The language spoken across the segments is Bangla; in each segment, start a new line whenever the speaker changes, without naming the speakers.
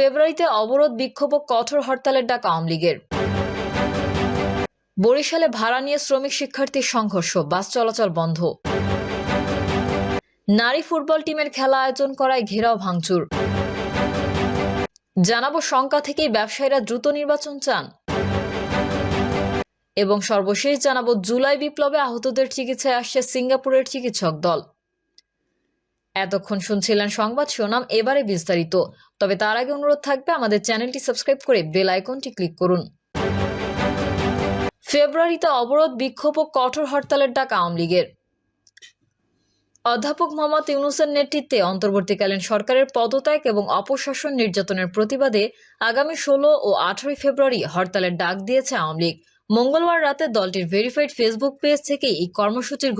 ফেব্রুয়ারিতে অবরোধ, বিক্ষোভ ও কঠোর হরতালের ডাক আওয়ামী লীগের। বরিশালে ভাড়া নিয়ে শ্রমিক শিক্ষার্থীর সংঘর্ষ, বাস চলাচল বন্ধ। নারী ফুটবল টিমের খেলা আয়োজন করায় ঘেরাও ভাঙচুর। জানাবো শঙ্কা থেকেই ব্যবসায়ীরা দ্রুত নির্বাচন চান। এবং সর্বশেষ জানাবো জুলাই বিপ্লবে আহতদের চিকিৎসায় আসছে সিঙ্গাপুরের চিকিৎসক দল। এতক্ষণ শুনছিলেন সংবাদ শিরোনাম, এবারে বিস্তারিত। তবে তার আগে অনুরোধ থাকবে আমাদের চ্যানেলটি সাবস্ক্রাইব করে বেল আইকনটি ক্লিক করুন। ফেব্রুয়ারিতে অবরোধ, বিক্ষোভ ও কঠোর হরতালের ডাক আওয়ামী লীগের। অধ্যাপক মোহাম্মদ ইউনূসের নেতৃত্বে অন্তর্বর্তীকালীন সরকারের পদত্যাগ এবং অপশাসন নির্যাতনের প্রতিবাদে আগামী 16 ও 18 ফেব্রুয়ারি হরতালের ডাক দিয়েছে আওয়ামী লীগ। মঙ্গলবার রাতে দলটির ভেরিফাইড ফেসবুক পেজ থেকে এই কর্মসূচির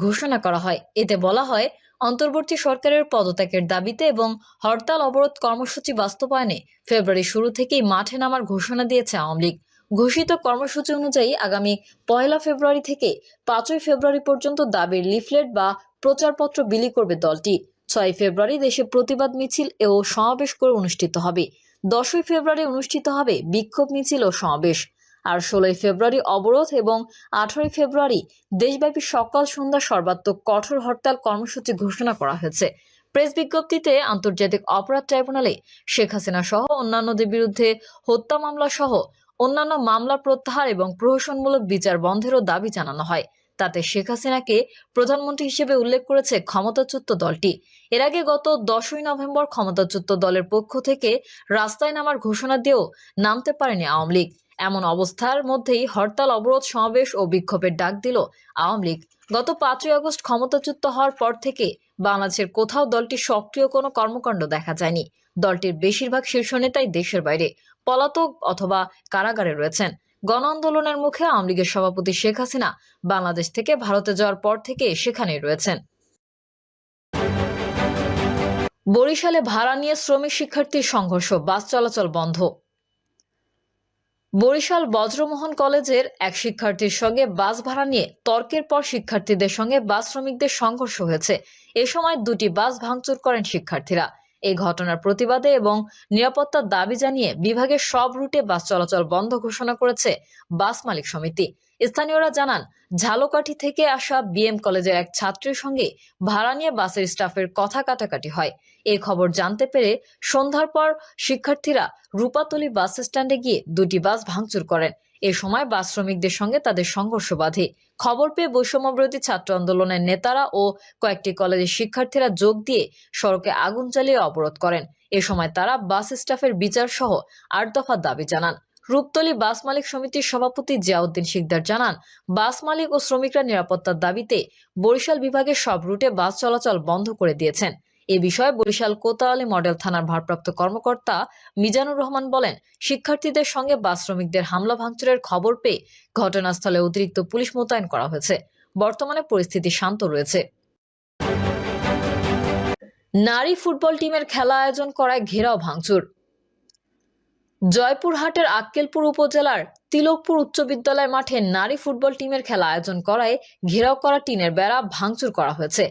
ঘোষণা করা হয়। এতে বলা হয়, অন্তর্বর্তী সরকারের পদত্যাগের দাবিতে এবং হরতাল অবরোধ কর্মসূচি বাস্তবায়নে ফেব্রুয়ারি শুরু থেকেই মাঠে নামার ঘোষণা দিয়েছে আওয়ামী লীগ। ঘোষিত কর্মসূচি অনুযায়ী আগামী 1 ফেব্রুয়ারি থেকে 5 ফেব্রুয়ারি পর্যন্ত দাবির লিফলেট বা প্রচারপত্র বিলি করবে দলটি। 6 ফেব্রুয়ারি দেশে প্রতিবাদ মিছিল ও সমাবেশ করে অনুষ্ঠিত হবে। 10 ফেব্রুয়ারি অনুষ্ঠিত হবে বিক্ষোভ মিছিল ও সমাবেশ। আর 16 ফেব্রুয়ারি অবরোধ এবং 18 ফেব্রুয়ারি দেশব্যাপী সকাল সন্ধ্যা সর্বাত্মক কঠোর হরতাল কর্মসূচি ঘোষণা করা হয়েছে। প্রেস বিজ্ঞপ্তিতে আন্তর্জাতিক অপরাধ ট্রাইব্যুনালে শেখ হাসিনা সহ অন্যান্যদের বিরুদ্ধে হত্যা মামলা সহ অন্যান্য মামলা প্রত্যাহার এবং প্রহসনমূলক বিচার বন্ধেরও দাবি জানানো হয়। তাতে শেখ হাসিনাকে প্রধানমন্ত্রী হিসেবে উল্লেখ করেছে ক্ষমতাচ্যুত দলটি। এর আগে গত 10 নভেম্বর ক্ষমতাচ্যুত দলের পক্ষ থেকে রাস্তায় নামার ঘোষণা দিয়েও নামতে পারেনি আওয়ামী লীগ। এমন অবস্থার মধ্যেই হরতাল, অবরোধ, সমাবেশ ও বিক্ষোভের ডাক দিল আওয়ামী লীগ। গত 5 আগস্ট ক্ষমতাচ্যুত হওয়ার পর থেকে বাংলাদেশের কোথাও দলটির সক্রিয় কোনো কর্মকাণ্ড দেখা যায়নি। দলটির বেশিরভাগ শীর্ষ নেতাই দেশের বাইরে, পলাতক অথবা কারাগারে রয়েছেন। গণ আন্দোলনের মুখে আওয়ামী লীগের সভাপতি শেখ হাসিনা বাংলাদেশ থেকে ভারতে যাওয়ার পর থেকে সেখানেই রয়েছেন। বরিশালে ভাড়া নিয়ে শ্রমিক শিক্ষার্থীর সংঘর্ষ, বাস চলাচল বন্ধ। বরিশাল বজ্রমোহন কলেজের এক শিক্ষার্থীর সঙ্গে বাস ভাড়া নিয়ে তর্কের পর শিক্ষার্থীদের সঙ্গে বাস শ্রমিকদের সংঘর্ষ হয়েছে। এ সময় দুটি বাস ভাঙচুর করেন শিক্ষার্থীরা। এই ঘটনার প্রতিবাদে এবং নিরাপত্তার দাবি জানিয়ে বিভাগের সব রুটে বাস চলাচল বন্ধ ঘোষণা করেছে বাস মালিক সমিতি। স্থানীয়রা জানান, ঝালকাঠি থেকে আসা বিএম কলেজের এক ছাত্রীর সঙ্গে ভাড়া নিয়ে বাসের স্টাফের কথা কাটাকাটি হয়। এই খবর জানতে পেরে সন্ধ্যার পর শিক্ষার্থীরা রূপাতলী বাস স্ট্যান্ডে গিয়ে দুটি বাস ভাঙচুর করেন। এ সময় বাস শ্রমিকদের সঙ্গে তাদের সংঘর্ষ বাধে। খবর পেয়ে বৈষম্যবিরোধী ছাত্র আন্দোলনের নেতারা ও কয়েকটি কলেজের শিক্ষার্থীরা যোগ দিয়ে সড়কে আগুন জ্বালিয়ে অবরোধ করেন। এ সময় তারা বাস স্টাফের বিচার সহ 8 দফা দাবি জানান। রূপতলী বাস মালিক সমিতির সভাপতি জিয়াউদ্দিন শিকদার জানান, বাস মালিক ও শ্রমিকরা নিরাপত্তার দাবিতে বরিশাল বিভাগের সব রুটে বাস চলাচল বন্ধ করে দিয়েছেন। এ বিষয়ে বরিশাল কোতোয়ালি মডেল থানার ভারপ্রাপ্ত কর্মকর্তা মিজানুর রহমান বলেন, শিক্ষার্থীদের সঙ্গে বাস শ্রমিকদের হামলা ভাঙচুরের খবর পেয়ে ঘটনাস্থলে অতিরিক্ত পুলিশ মোতায়েন করা হয়েছে। বর্তমানে পরিস্থিতি শান্ত রয়েছে। নারী ফুটবল টিমের খেলা আয়োজন করায় ঘেরাও ভাঙচুর। জয়পুরহাটের আক্কেলপুর উপজেলার তিলকপুর উচ্চ বিদ্যালয় মাঠে নারী ফুটবল টিমের খেলা আয়োজন করায় ঘেরাও করা টিনের বেড়া ভাঙচুর করা হয়েছে।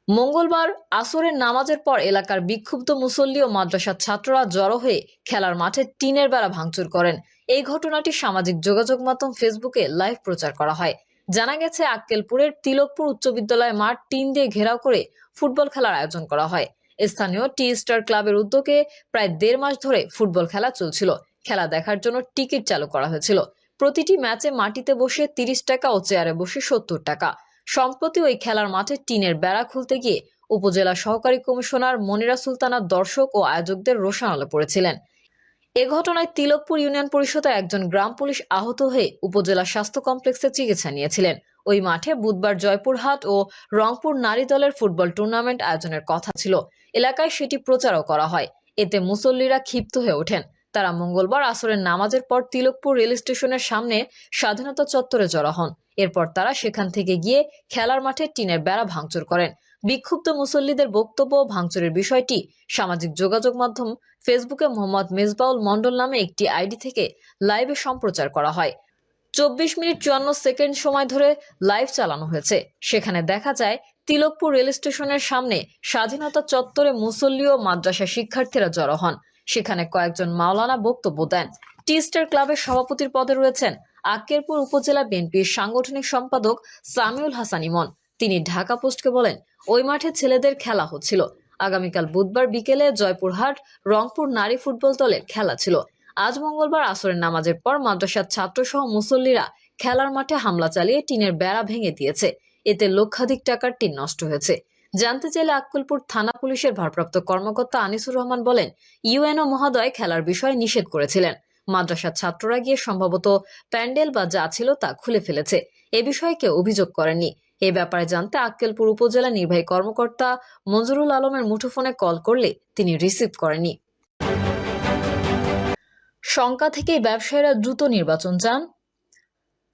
মঙ্গলবার আসরের নামাজের পর এলাকার বিক্ষুব্ধ মুসল্লি ও মাদ্রাসার ছাত্ররা জড়ো হয়ে খেলার মাঠে টিনের বেড়া ভাঙচুর করেন। এই ঘটনাটি সামাজিক যোগাযোগ মাধ্যম ফেসবুকে লাইভ প্রচার করা হয়। জানা গেছে, আক্কেলপুরের তিলকপুর উচ্চ বিদ্যালয় মাঠ টিন দিয়ে ঘেরাও করে ফুটবল খেলার আয়োজন করা হয়। স্থানীয় টি স্টার ক্লাবের উদ্যোগে প্রায় 1.5 মাস ধরে ফুটবল খেলা চলছিল। খেলা দেখার জন্য টিকিট চালু করা হয়েছিল। প্রতিটি ম্যাচে মাটিতে বসে 30 টাকা ও চেয়ারে বসে 70 টাকা। সম্প্রতি ওই খেলার মাঠে টিনের বেড়া খুলতে গিয়ে উপজেলা সহকারী কমিশনার মনিরা সুলতানা দর্শক ও আয়োজকদের রোষানলে পড়েছিলেন। এ ঘটনায় তিলকপুর ইউনিয়ন পরিষদের একজন গ্রাম পুলিশ আহত হয়ে উপজেলা স্বাস্থ্য কমপ্লেক্সে চিকিৎসা নিয়েছিলেন। ওই মাঠে বুধবার জয়পুরহাট ও রংপুর নারী দলের ফুটবল টুর্নামেন্ট আয়োজনের কথা ছিল। এলাকায় সেটি প্রচারও করা হয়। এতে মুসল্লিরা ক্ষিপ্ত হয়ে ওঠেন। তারা মঙ্গলবার আসরের নামাজের পর তিলকপুর রেল স্টেশনের সামনে স্বাধীনতা চত্বরে জড়ো হন। এরপর তারা সেখান থেকে গিয়ে খেলার মাঠে টিনের বেড়া ভাঙচুর করেন। বিক্ষুব্ধ মুসল্লিদের বক্তব্য, ভাঙচুরের বিষয়টি সামাজিক যোগাযোগ মাধ্যম ফেসবুকে মোহাম্মদ মেজবাউল মন্ডল নামে একটি আইডি থেকে লাইভে সম্প্রচার করা হয়। 24 মিনিট 54 সেকেন্ড সময় ধরে লাইভ চালানো হয়েছে। সেখানে দেখা যায় তিলকপুর রেল স্টেশনের সামনে স্বাধীনতা চত্বরে মুসল্লি ও মাদ্রাসা শিক্ষার্থীরা জড়ো হন। সেখানে কয়েকজন মাওলানা বক্তব্য দেন। টি স্টার ক্লাবের সভাপতির পদে রয়েছেন আক্কেলপুর উপজেলা বিএনপির সাংগঠনিক সম্পাদক সামিউল হাসান ইমন। তিনি ঢাকা পোস্টকে বলেন, ওই মাঠে ছেলেদের খেলা হচ্ছিল। আগামীকাল বুধবার বিকেলে জয়পুরহাট রংপুর নারী ফুটবল দলের খেলা ছিল। আজ মঙ্গলবার আসরের নামাজের পর মাদ্রাসার ছাত্রসহ মুসল্লিরা খেলার মাঠে হামলা চালিয়ে টিনের বেড়া ভেঙে দিয়েছে। এতে লক্ষাধিক টাকার টিন নষ্ট হয়েছে। জানতে চাইলে আক্কেলপুর থানা পুলিশের ভারপ্রাপ্ত কর্মকর্তা আনিসুর রহমান বলেন, ইউএনও মহোদয় খেলার বিষয়ে নিষেধ করেছিলেন। মাদ্রাসার ছাত্ররা গিয়ে সম্ভবত প্যান্ডেল বা যা ছিল তা খুলে ফেলেছে। এ বিষয়ে কেউ অভিযোগ করেননি। এ ব্যাপারে জানতে আক্কেলপুর উপজেলা নির্বাহী কর্মকর্তা মঞ্জুরুল আলমের মুঠোফোনে কল করলে তিনি রিসিভ করেননি। শঙ্কা থেকেই ব্যবসায়ীরা দ্রুত নির্বাচন চান।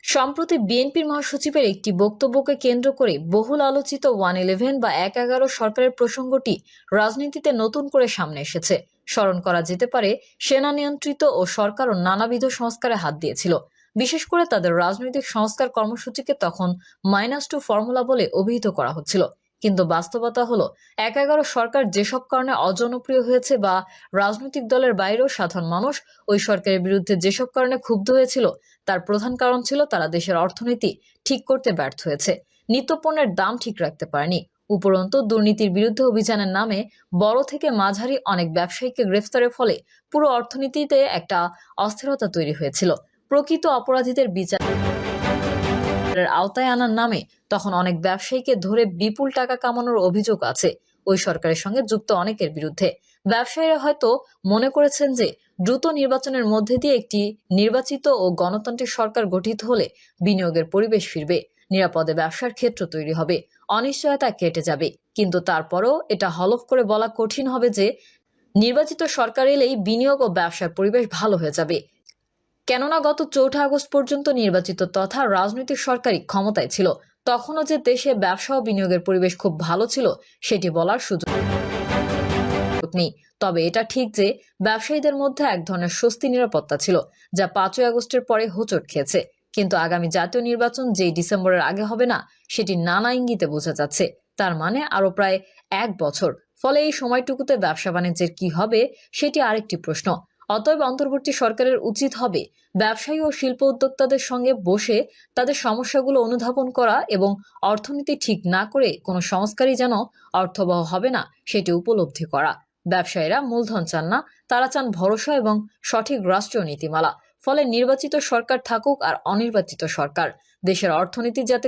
সম্প্রতি বিএনপির মহাসচিবের একটি বক্তব্যকে কেন্দ্র করে বহুল আলোচিত 111 বা 111 সরকারের প্রসঙ্গটি রাজনীতিতে নতুন করে সামনে এসেছে। স্মরণ করা যেতে পারে, সেনা নিয়ন্ত্রিত ও সরকারও নানাবিধ সংস্কারে হাত দিয়েছিল। বিশেষ করে তাদের রাজনৈতিক সংস্কার কর্মসূচিকে তখন -2 ফর্মুলা বলে অভিহিত করা হচ্ছিল। কিন্তু বাস্তবতা হলো 111 সরকার যেসব কারণে অজনপ্রিয় হয়েছে বা রাজনৈতিক দলের বাইরেও সাধারণ মানুষ ওই সরকারের বিরুদ্ধে যেসব কারণে ক্ষুব্ধ হয়েছিল, তার প্রধান কারণ ছিল তারা দেশের অর্থনীতি ঠিক করতে ব্যর্থ হয়েছে, নিত্যপণ্যের দাম ঠিক রাখতে পারেনি। উপরন্তু দুর্নীতির বিরুদ্ধে অভিযানের নামে বড় থেকে মাঝারি অনেক ব্যবসায়ীকে গ্রেফতারের ফলে পুরো অর্থনীতিতে একটা অস্থিরতা তৈরি হয়েছিল। প্রকৃত অপরাধীদের বিচারের আওতায় আনার নামে তখন অনেক ব্যবসায়ীকে ধরে বিপুল টাকা কামানোর অভিযোগ আছে ওই সরকারের সঙ্গে যুক্ত অনেকের বিরুদ্ধে। ব্যবসায়ীরা হয়তো মনে করেছেন যে দ্রুত নির্বাচনের মধ্যে দিয়ে একটি নির্বাচিত ও গণতান্ত্রিক সরকার গঠিত হলে বিনিয়োগের পরিবেশ ফিরবে, নিরাপদে ব্যবসার ক্ষেত্র তৈরি হবে, অনিশ্চয়তা কেটে যাবে। কিন্তু তারপরও এটা হলফ করে বলা কঠিন হবে যে নির্বাচিত সরকার এলেই বিনিয়োগ ও ব্যবসার পরিবেশ ভালো হয়ে যাবে। কেননা গত 4 আগস্ট পর্যন্ত নির্বাচিত তথা রাজনৈতিক সরকারই ক্ষমতায় ছিল। তখনও যে দেশে ব্যবসা ও বিনিয়োগের পরিবেশ খুব ভালো ছিল সেটি বলার সুযোগ নেই। তবে এটা ঠিক যে ব্যবসায়ীদের মধ্যে এক ধরনের স্বস্তি নিরাপত্তা ছিল, যা 5 আগস্টের পরে হোঁচট খেয়েছে। কিন্তু আগামী জাতীয় নির্বাচন যেই ডিসেম্বরের আগে হবে না, সেটি নানা ইঙ্গিতে বোঝা যাচ্ছে। তার মানে আরো প্রায় 1 বছর। ফলে এই সময়টুকুতে ব্যবসা বাণিজ্যের কি হবে সেটি আরেকটি প্রশ্ন। অতএব অন্তর্বর্তী সরকারের উচিত হবে ব্যবসায়ী ও শিল্প উদ্যোক্তাদের সঙ্গে বসে তাদের সমস্যাগুলো অনুধাবন করা এবং অর্থনীতি ঠিক না করে কোনো সংস্কারই যেন অর্থবহ হবে না সেটি উপলব্ধি করা। ব্যবসায়ীরা মূলধন চান না, তারা চান ভরসা এবং সঠিক রাষ্ট্রীয় নীতিমালা। ফলে নির্বাচিত সরকার থাকুক আর অনির্বাচিত সরকার, দেশের অর্থনীতি যাতে